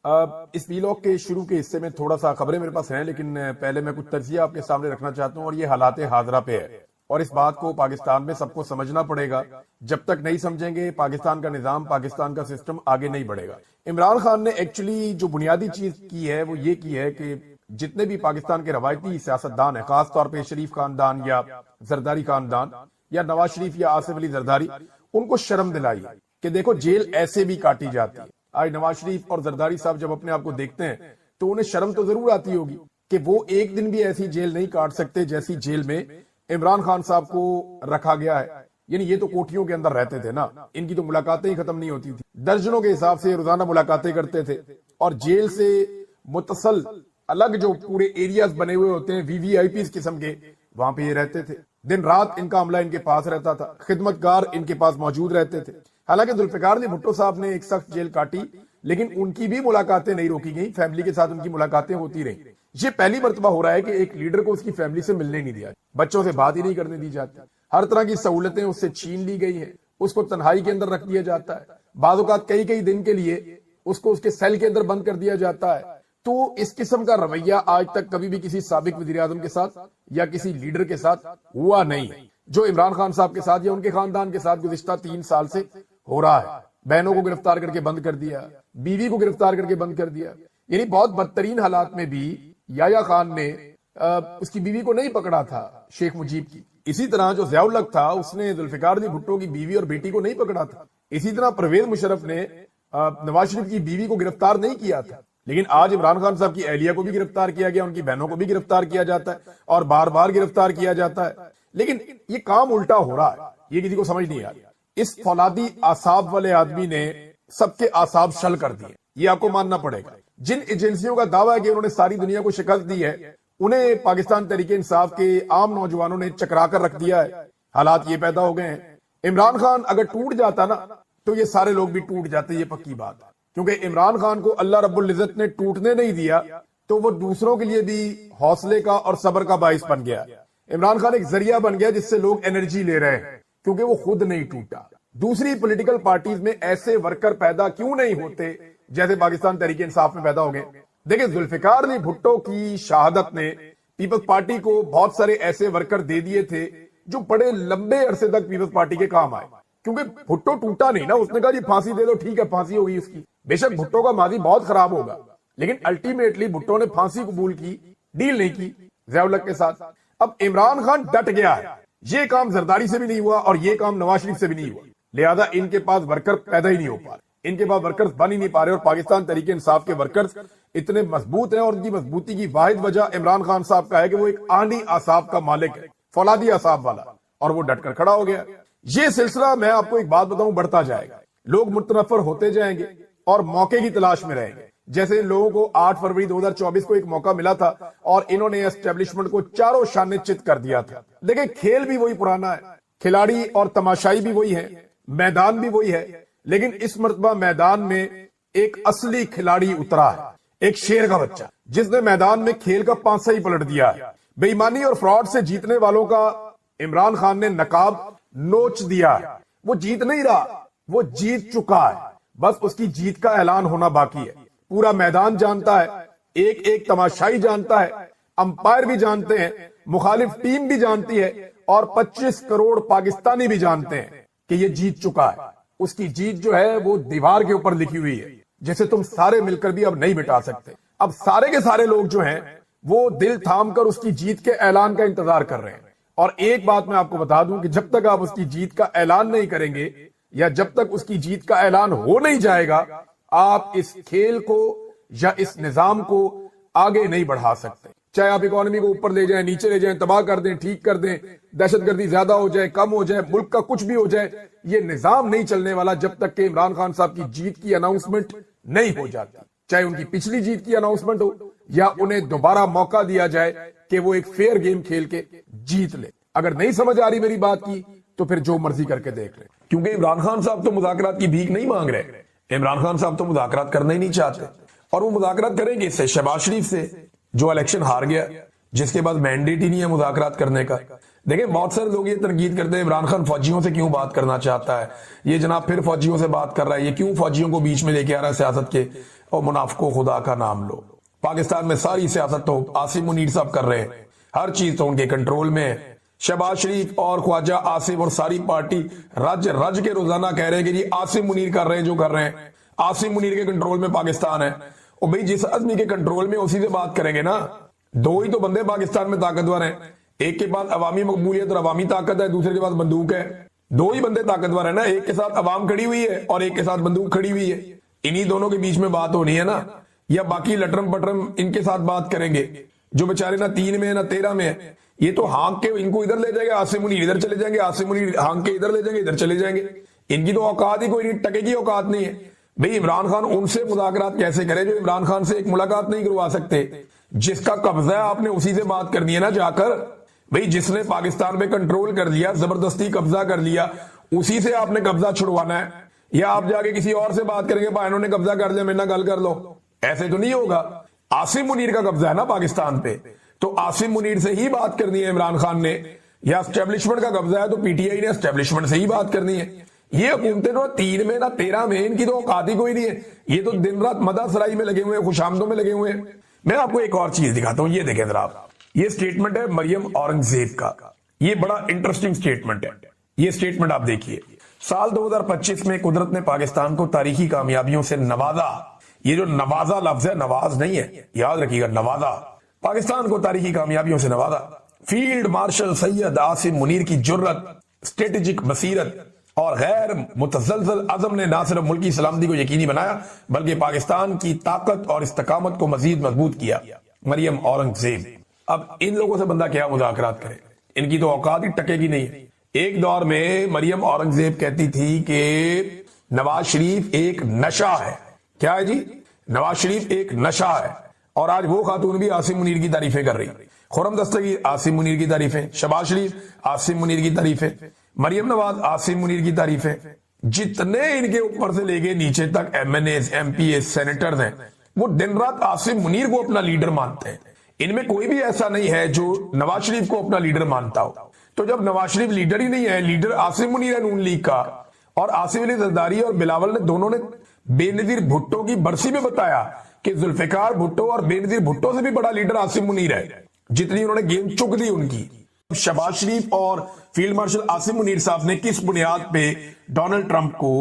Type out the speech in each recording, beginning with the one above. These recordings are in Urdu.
اس ویلاگ کے شروع کے حصے میں تھوڑا سا خبریں میرے پاس ہیں، لیکن پہلے میں کچھ تجزیہ آپ کے سامنے رکھنا چاہتا ہوں، اور یہ حالات حاضرہ پہ ہے، اور اس بات کو پاکستان میں سب کو سمجھنا پڑے گا۔ جب تک نہیں سمجھیں گے پاکستان کا نظام، پاکستان کا سسٹم آگے نہیں بڑھے گا۔ عمران خان نے ایکچولی جو بنیادی چیز کی ہے وہ یہ کی ہے کہ جتنے بھی پاکستان کے روایتی سیاستدان ہیں، خاص طور پہ شریف خاندان یا زرداری خاندان یا نواز شریف یا آصف علی زرداری، ان کو شرم دلائی کہ دیکھو جیل ایسے بھی کاٹی جاتی ہے۔ آج نواز شریف اور زرداری صاحب جب اپنے آپ کو دیکھتے ہیں تو انہیں شرم تو ضرور آتی ہوگی کہ وہ ایک دن بھی ایسی جیل نہیں کاٹ سکتے جیسی جیل میں عمران خان صاحب کو رکھا گیا ہے۔ یعنی یہ تو کوٹھیوں کے اندر رہتے تھے نا، ان کی تو ملاقاتیں ہی ختم نہیں ہوتی تھی، درجنوں کے حساب سے روزانہ ملاقاتیں کرتے تھے، اور جیل سے متصل الگ جو پورے ایریاز بنے ہوئے ہوتے ہیں وی وی آئی پیز قسم کے، وہاں پہ یہ رہتے تھے۔ دن رات ان کا عملہ ان کے پاس رہتا تھا، خدمتگار ان کے پاس موجود رہتے تھے۔ حالانکہ ذوالفقار علی بھٹو صاحب نے ایک سخت جیل کاٹی، لیکن ان کی بھی ملاقاتیں نہیں روکی گئیں، فیملی کے ساتھ ان کی ملاقاتیں ہوتی رہیں۔ یہ پہلی مرتبہ ہو رہا ہے کہ ایک لیڈر کو اس کی فیملی سے ملنے نہیں دیا، بچوں سے بات ہی نہیں کرنے دی جاتی، ہر طرح کی سہولتیں اس سے چھین لی گئی ہیں، اس کو تنہائی کے اندر رکھ دیا جاتا ہے، بعض اوقات کئی دن کے لیے اس کو اس کے سیل کے اندر بند کر دیا جاتا ہے۔ تو اس قسم کا رویہ آج تک کبھی بھی کسی سابق وزیر اعظم کے ساتھ یا کسی لیڈر کے ساتھ ہوا نہیں، جو عمران خان صاحب کے ساتھ یا ان کے خاندان کے ساتھ گزشتہ 3 سال سے ہو رہا ہے۔ بہنوں کو گرفتار کر کے بند کر دیا، بیوی کو گرفتار کر کے بند کر دیا، یعنی بہت بدترین حالات میں بھی یحییٰ خان نے اس کی بیوی کو نہیں پکڑا تھا، شیخ مجیب کی۔ اسی طرح جو ضیاء الحق تھا اس نے ذوالفقار علی بھٹو کی بیوی اور بیٹی کو نہیں پکڑا تھا۔ اسی طرح پرویز مشرف نے نواز شریف کی بیوی کو گرفتار نہیں کیا تھا، لیکن آج عمران خان صاحب کی اہلیہ کو بھی گرفتار کیا گیا، ان کی بہنوں کو بھی گرفتار کیا جاتا ہے اور بار بار گرفتار کیا جاتا ہے۔ لیکن یہ کام الٹا ہو رہا ہے، یہ کسی کو سمجھ نہیں آ رہا۔ اس فولادی اعصاب والے آدمی نے سب کے اعصاب شل کر دیے، یہ آپ کو ماننا پڑے گا۔ جن ایجنسیوں کا دعویٰ ہے کہ انہوں نے ساری دنیا کو شکست دی ہے، انہیں پاکستان تحریک انصاف کے عام نوجوانوں نے چکرا کر رکھ دیا ہے۔ حالات یہ پیدا ہو گئے ہیں۔ عمران خان اگر ٹوٹ جاتا نا تو یہ سارے لوگ بھی ٹوٹ جاتے، یہ پکی بات ہے، کیونکہ عمران خان کو اللہ رب العزت نے ٹوٹنے نہیں دیا تو وہ دوسروں کے لیے بھی حوصلے کا اور صبر کا باعث بن گیا۔ عمران خان ایک ذریعہ بن گیا جس سے لوگ انرجی لے رہے ہیں، کیونکہ وہ خود نہیں ٹوٹا۔ دوسری پولیٹیکل پارٹیز میں ایسے ورکر پیدا کیوں نہیں ہوتے جیسے پاکستان تحریک انصاف میں پیدا ہو گئے؟ دیکھیں، ذوالفقار علی بھٹو کی شہادت نے پیپلز پارٹی کو بہت سارے ایسے ورکر دے دیے تھے جو بڑے لمبے عرصے تک پیپلز پارٹی کے کام آئے، کیونکہ بھٹو ٹوٹا نہیں نا۔ اس نے کہا جی پھانسی دے دو، ٹھیک ہے پھانسی ہوگی اس کی، بے شک بھٹو کا ماضی بہت خراب ہوگا، لیکن الٹیمیٹلی بھٹو نے پھانسی قبول کی، ڈیل نہیں کی ضیاء الحق کے ساتھ۔ اب عمران خان ڈٹ گیا ہے، یہ کام زرداری سے بھی نہیں ہوا اور یہ کام نواز شریف سے بھی نہیں ہوا، لہذا ان کے پاس ورکر پیدا ہی نہیں ہو پا رہے، ان کے پاس ورکرز بن ہی نہیں پا رہے، اور پاکستان تحریک انصاف کے ورکرز اتنے مضبوط ہیں، اور ان کی مضبوطی کی واحد وجہ عمران خان صاحب کا ہے کہ وہ ایک آندھی اعصاب کا مالک ہے، فولادی اعصاب والا، اور وہ ڈٹ کر کھڑا ہو گیا۔ یہ سلسلہ میں آپ کو ایک بات بتاؤں بڑھتا جائے گا، لوگ متنفر ہوتے جائیں گے اور موقع کی تلاش میں رہیں گے۔ جیسے لوگوں کو 8 فروری 2024 کو ایک موقع ملا تھا اور انہوں نے اسٹیبلشمنٹ کو چاروں شانے چت کر دیا تھا۔ دیکھیں، کھیل بھی وہی پرانا ہے، کھلاڑی اور تماشائی بھی وہی ہیں، میدان بھی وہی ہے، لیکن اس مرتبہ میدان میں ایک اصلی کھلاڑی اترا ہے، ایک شیر کا بچہ جس نے میدان میں کھیل کا پانسا ہی پلٹ دیا ہے۔ بے ایمانی اور فراڈ سے جیتنے والوں کا عمران خان نے نقاب نوچ دیا ہے۔ وہ جیت نہیں رہا، وہ جیت چکا ہے، بس اس کی جیت کا اعلان ہونا باقی ہے۔ پورا میدان جانتا ہے، ایک ایک تماشائی جانتا ہے، امپائر بھی جانتے ہیں، مخالف ٹیم بھی جانتی ہے، اور 25 کروڑ پاکستانی بھی جانتے ہیں کہ یہ جیت چکا ہے۔ اس کی جیت جو ہے وہ دیوار کے اوپر لکھی ہوئی ہے، جسے تم سارے مل کر بھی اب نہیں مٹا سکتے۔ اب سارے کے سارے لوگ جو ہیں وہ دل تھام کر اس کی جیت کے اعلان کا انتظار کر رہے ہیں۔ اور ایک بات میں آپ کو بتا دوں کہ جب تک آپ اس کی جیت کا اعلان نہیں کریں گے، یا جب تک اس کی جیت کا اعلان ہو نہیں جائے گا، آپ اس کھیل کو یا اس نظام کو آگے نہیں بڑھا سکتے۔ چاہے آپ اکانومی کو اوپر لے جائیں، نیچے لے جائیں، تباہ کر دیں، ٹھیک کر دیں، دہشت گردی زیادہ ہو جائے، کم ہو جائے، ملک کا کچھ بھی ہو جائے، یہ نظام نہیں چلنے والا جب تک کہ عمران خان صاحب کی جیت کی اناؤنسمنٹ نہیں ہو جاتی۔ چاہے ان کی پچھلی جیت کی اناؤنسمنٹ ہو یا انہیں دوبارہ موقع دیا جائے کہ وہ ایک فیئر گیم کھیل کے جیت لے۔ اگر نہیں سمجھ آ رہی میری بات کی تو پھر جو مرضی کر کے دیکھ لیں، کیونکہ عمران خان صاحب تو مذاکرات کی بھیک نہیں مانگ رہے، عمران خان صاحب تو مذاکرات کرنا ہی نہیں چاہتے، اور وہ مذاکرات کریں گے سے شہباز شریف سے جو الیکشن ہار گیا، جس کے بعد مینڈیٹ ہی نہیں ہے مذاکرات کرنے کا۔ دیکھیں، بہت سارے لوگ یہ تنقید کرتے ہیں عمران خان فوجیوں سے کیوں بات کرنا چاہتا ہے، یہ جناب پھر فوجیوں سے بات کر رہا ہے، یہ کیوں فوجیوں کو بیچ میں لے کے آ رہا ہے سیاست کے۔ اور منافقوں خدا کا نام لو. پاکستان میں ساری سیاست تو عاصم منیر صاحب کر رہے ہیں, ہر چیز تو ان کے کنٹرول میں ہے. شہباز شریف اور خواجہ آصف اور ساری پارٹی رج رج کے روزانہ کہہ رہے ہیں کہ جی عاصم منیر کر رہے ہیں جو کر رہے ہیں, عاصم منیر کے کنٹرول میں پاکستان ہے. اور بھئی جس آدمی کے کنٹرول میں اسی سے بات کریں گے نا. دو ہی تو بندے پاکستان میں طاقتور ہیں, ایک کے پاس عوامی مقبولیت اور عوامی طاقت ہے, دوسرے کے پاس بندوق ہے. دو ہی بندے طاقتور ہیں نا, ایک کے ساتھ عوام کھڑی ہوئی ہے اور ایک کے ساتھ بندوق کھڑی ہوئی ہے. انہی دونوں کے بیچ میں بات ہونی ہے نا, یا باقی لٹرم پٹرم ان کے ساتھ بات کریں گے جو بیچارے نہ 3 میں نہ 13 میں ہے. یہ تو ہانک کے ان کو ادھر لے جائے گا, عاصم منیر ادھر چلے جائیں گے, عاصم منیر ہانک کے ادھر لے جائیں گے, ادھر چلے جائیں گے. ان کی تو اوقات ہی کوئی نہیں, ٹکے کی اوقات نہیں ہے. بھئی عمران خان ان سے مذاکرات کیسے کرے جو عمران خان سے ایک ملاقات نہیں کروا سکتے؟ جس کا قبضہ ہے آپ نے اسی سے بات کرنی ہے نا جا کر. بھئی جس نے پاکستان پہ کنٹرول کر لیا, زبردستی قبضہ کر لیا, اسی سے آپ نے قبضہ چھڑوانا ہے. یا آپ جا کے کسی اور سے بات کریں گے بھائی انہوں نے قبضہ کر لیا میرے نہ گل کر لو, ایسے تو نہیں ہوگا. عاصم منیر کا قبضہ ہے نا پاکستان پہ, تو عاصم منیر سے ہی بات کرنی ہے عمران خان نے. یا اسٹیبلشمنٹ کا قبضہ ہے تو پی ٹی آئی نے اسٹیبلشمنٹ سے ہی بات کرنی ہے. یہ حکومتیں نہ 3 میں نہ 13 میں, ان کی تو اوقات ہی کوئی نہیں ہے. یہ تو دن رات مدح سرائی میں لگے ہوئے ہیں, خوش آمدوں میں لگے ہوئے ہیں. میں آپ کو ایک اور چیز دکھاتا ہوں, یہ دیکھیں ذرا آپ. یہ سٹیٹمنٹ ہے مریم اورنگزیب کا, یہ بڑا انٹرسٹنگ سٹیٹمنٹ ہے. یہ سٹیٹمنٹ آپ دیکھیے. سال 2025 میں قدرت نے پاکستان کو تاریخی کامیابیوں سے نوازا. یہ جو نوازا لفظ ہے, نواز نہیں ہے, یاد رکھیے گا, نوازا. پاکستان کو تاریخی کامیابیوں سے نوازا. فیلڈ مارشل سید عاصم منیر کی جرت, اسٹریٹجک بصیرت اور غیر متزلزل عزم نے نہ صرف ملکی سلامتی کو یقینی بنایا بلکہ پاکستان کی طاقت اور استقامت کو مزید مضبوط کیا. مریم اورنگزیب. اب ان لوگوں سے بندہ کیا مذاکرات کرے, ان کی تو اوقات ہی ٹکے گی نہیں. ایک دور میں مریم اورنگزیب کہتی تھی کہ نواز شریف ایک نشہ ہے. کیا ہے جی؟ نواز شریف ایک نشہ ہے. اور آج وہ خاتون بھی عاصم منیر کی تعریفیں کر رہی. خرم دستگیر عاصم منیر کی تعریفیں, شہباز شریف عاصم منیر کی تعریفیں, مریم نواز عاصم منیر کی تعریفیں. جتنے ان کے اوپر سے لے کے نیچے تک M N A's, M P A's, senators ہیں, وہ دن رات عاصم منیر کو اپنا لیڈر مانتے ہیں. ان میں کوئی بھی ایسا نہیں ہے جو نواز شریف کو اپنا لیڈر مانتا ہو. تو جب نواز شریف لیڈر ہی نہیں ہے, لیڈر عاصم منیر ہے نون لیگ کا, اور آصف علی زرداری اور بلاول نے دونوں نے بے نظیر بھٹو کی برسی میں بتایا کہ ذوالفقار بھٹو اور بے نظیر بھٹو سے بھی بڑا لیڈر عاصم منیر ہے, جتنی انہوں نے گیم چک دی ان کی. شہباز شریف اور فیلڈ مارشل عاصم منیر صاحب نے کس بنیاد پہ ڈونلڈ ٹرمپ کو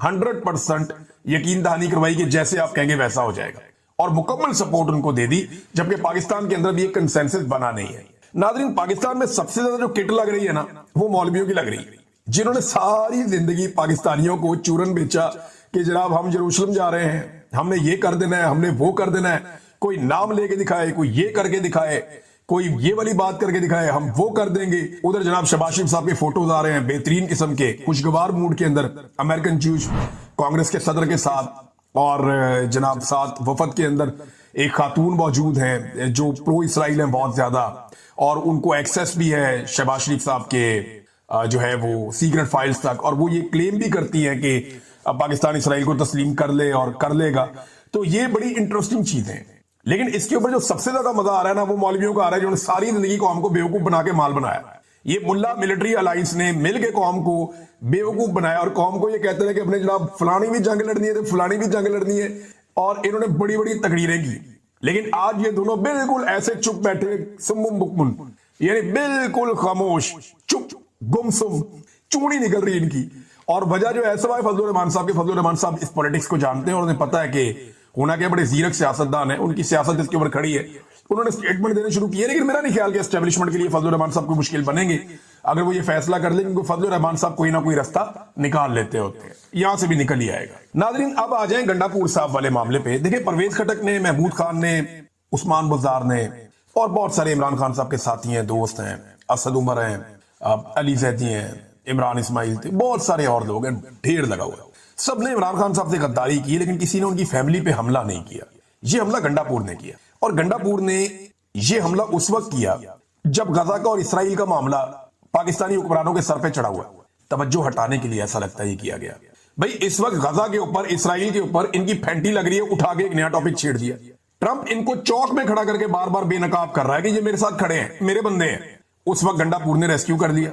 100% یقین دہانی کروائی کہ جیسے آپ کہیں گے ویسا ہو جائے گا, اور مکمل سپورٹ ان کو دے دی, جبکہ پاکستان کے اندر بھی ایک کنسنسس بنا نہیں ہے. ناظرین, پاکستان میں سب سے زیادہ جو کٹ لگ رہی ہے نا, وہ مولویوں کی لگ رہی ہے, جنہوں نے ساری زندگی پاکستانیوں کو چورن بیچا کہ جناب ہم یروشلم جا رہے ہیں, ہم نے یہ کر دینا ہے, ہم نے وہ کر دینا ہے. کوئی نام لے کے دکھائے, کوئی یہ کر کے دکھائے, کوئی یہ والی بات کر کے دکھائے, ہم وہ کر دیں گے. ادھر جناب شہباز شریف صاحب کے فوٹوز آ رہے ہیں بہترین قسم کے, خوشگوار موڈ کے اندر, امریکن جوش کانگریس کے صدر کے ساتھ, اور جناب ساتھ وفد کے اندر ایک خاتون موجود ہیں جو پرو اسرائیل ہیں بہت زیادہ, اور ان کو ایکسیس بھی ہے شہباز شریف صاحب کے جو ہے وہ سیکرٹ فائلز تک, اور وہ یہ کلیم بھی کرتی ہیں کہ پاکستان اسرائیل کو تسلیم کر لے اور کر لے گا. تو یہ بڑی انٹرسٹنگ چیزیں. لیکن اس کے اوپر جو سب سے زیادہ مزہ آ رہا ہے نا, وہ مولویوں کا آ رہا ہے, جنہوں نے ساری زندگی قوم کو بیوقوف بنا کے مال بنایا. یہ ملا ملٹری الائنس نے مل کے قوم کو بیوقوف بنایا, اور قوم کو یہ کہتے ہیں کہ اپنے جناب فلانی بھی جنگ لڑنی ہے تو فلانی بھی جنگ لڑنی ہے, اور انہوں نے بڑی بڑی تقریریں کی. لیکن آج یہ دونوں بالکل ایسے چپ بیٹھے, سمم بکمن, یعنی بالکل خاموش, چپ گمسم, چونی نکل رہی ان کی. اور وجہ جو ہے سوائے فضل الرحمان صاحب کے, فضل الرحمان صاحب اس پولیٹکس کو جانتے ہیں اور انہیں پتا ہے کہ ہونا کیا بڑے زیرک سیاستدان ہیں, ان کی سیاست اس کے اوپر کھڑی ہے. انہوں نے سٹیٹمنٹ دینے شروع کیے, لیکن میرا نہیں خیال کہ اسٹیبلشمنٹ کے لیے فضل الرحمان صاحب کو مشکل بنیں گے اگر وہ یہ فیصلہ کر لیں, کیونکہ فضل الرحمان صاحب کوئی نہ کوئی رستہ نکال لیتے ہوتے ہیں, یہاں سے بھی نکل ہی آئے گا. ناظرین, اب آ جائیں گنڈا پور صاحب والے معاملے پہ. دیکھیں, پرویز خٹک نے, محمود خان نے, عثمان بزدار نے, اور بہت سارے عمران خان صاحب کے ساتھی ہیں, دوست ہیں, اسد عمر ہیں, علی زیدی ہیں, عمران اسماعیل تھے, بہت سارے اور لوگ ہیں, ڈھیر لگا ہوا ہے. سب نے عمران خان صاحب سے غداری کی, لیکن کسی نے ان کی فیملی پہ حملہ نہیں کیا. یہ حملہ گنڈا پور نے کیا, اور گنڈا پور نے یہ حملہ اس وقت کیا جب غزہ کا اور اسرائیل کا معاملہ پاکستانی حکمرانوں کے سر پہ چڑھا ہوا. توجہ ہٹانے کے لیے ایسا لگتا ہے یہ کیا گیا. بھائی اس وقت غزہ کے اوپر, اسرائیل کے اوپر ان کی پھینٹی لگ رہی ہے, اٹھا کے ایک نیا ٹاپک چھیڑ دیا. ٹرمپ ان کو چوک میں کھڑا کر کے بار بار بے نقاب کر رہا ہے کہ یہ میرے ساتھ کھڑے ہیں, میرے بندے ہیں. اس وقت گنڈا پور نے ریسکیو کر لیا.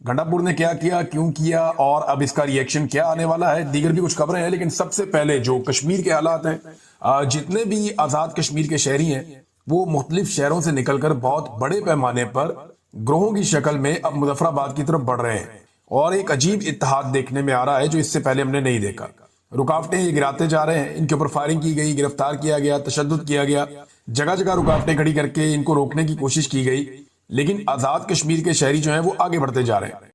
گنڈاپور نے کیا کیا، کیوں کیا، اور اب اس کا ریئیکشن کیا آنے والا ہے، دیگر بھی کچھ خبریں ہیں، لیکن سب سے پہلے جو کشمیر کے حالات ہیں، جتنے بھی آزاد کشمیر کے شہری ہیں وہ مختلف شہروں سے نکل کر بہت بڑے پیمانے پر گروہوں کی شکل میں اب مظفر آباد کی طرف بڑھ رہے ہیں، اور ایک عجیب اتحاد دیکھنے میں آ رہا ہے جو اس سے پہلے ہم نے نہیں دیکھا۔ رکاوٹیں یہ گراتے جا رہے ہیں، ان کے اوپر فائرنگ کی گئی، گرفتار کیا گیا، تشدد کیا گیا، جگہ جگہ رکاوٹیں کھڑی کر کے ان کو روکنے کی کوشش کی گئی، لیکن آزاد کشمیر کے شہری جو ہیں وہ آگے بڑھتے جا رہے ہیں۔